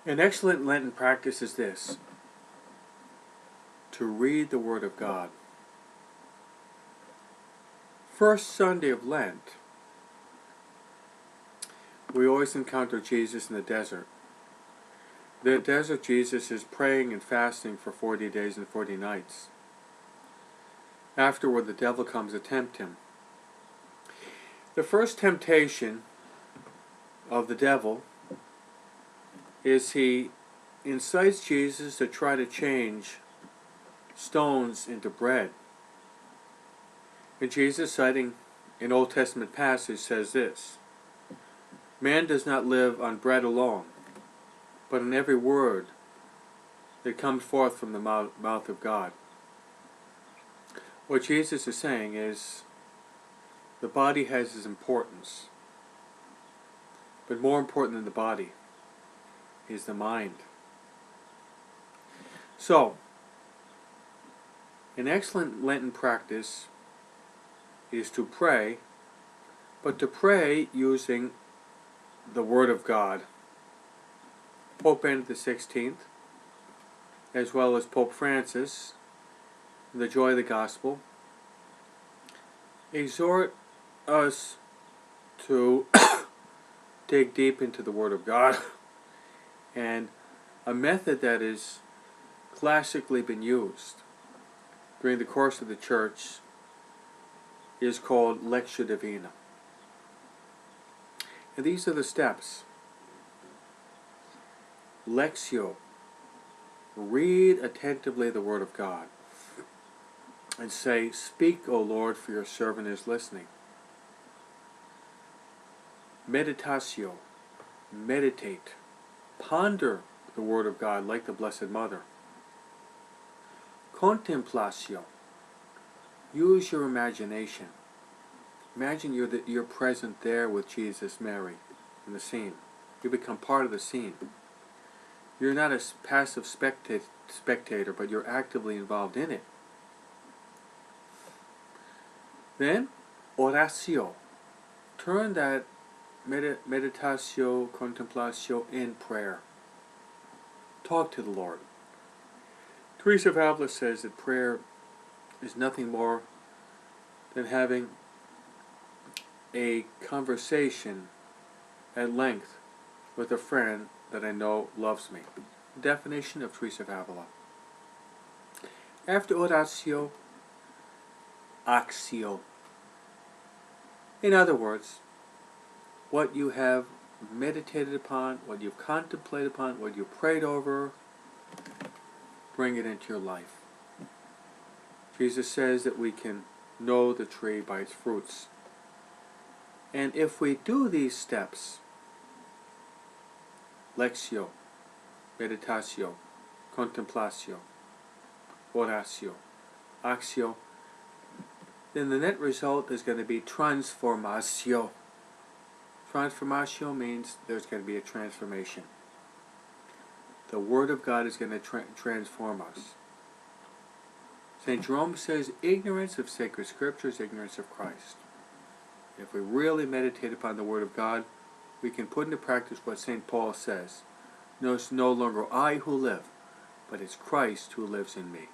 An excellent Lenten practice is this: to read the Word of God. First Sunday of Lent, we always encounter Jesus in the desert. The desert Jesus is praying and fasting for 40 days and 40 nights. Afterward, the devil comes to tempt him. The first temptation of the devil is he incites Jesus to try to change stones into bread. And Jesus, citing an Old Testament passage, says this: "Man does not live on bread alone, but on every word that comes forth from the mouth of God." What Jesus is saying is, the body has its importance, but more important than the body is the mind. So, an excellent Lenten practice is to pray, but to pray using the Word of God. Pope Benedict XVI, as well as Pope Francis, in The Joy of the Gospel, exhort us to dig deep into the Word of God, and a method that has classically been used during the course of the Church is called Lectio Divina. And these are the steps. Lectio: read attentively the Word of God, and say, "Speak, O Lord, for your servant is listening." Meditatio: meditate, ponder the Word of God like the Blessed Mother. Contemplatio: use your imagination. Imagine you're present there with Jesus, Mary, in the scene. You become part of the scene. You're not a passive spectator, but you're actively involved in it. Then, oratio: turn that meditatio, contemplatio in prayer. Talk to the Lord. Teresa of Avila says that prayer is nothing more than having a conversation at length with a friend that I know loves me. Definition of Teresa of Avila. After oratio, actio. In other words, what you have meditated upon, what you've contemplated upon, what you've prayed over, bring it into your life. Jesus says that we can know the tree by its fruits. And if we do these steps, lectio, meditatio, contemplatio, oratio, actio, then the net result is going to be transformatio. Transformatio means there's going to be a transformation. The Word of God is going to transform us. St. Jerome says, ignorance of sacred Scripture is ignorance of Christ. If we really meditate upon the Word of God, we can put into practice what St. Paul says. No, it's no longer I who live, but it's Christ who lives in me.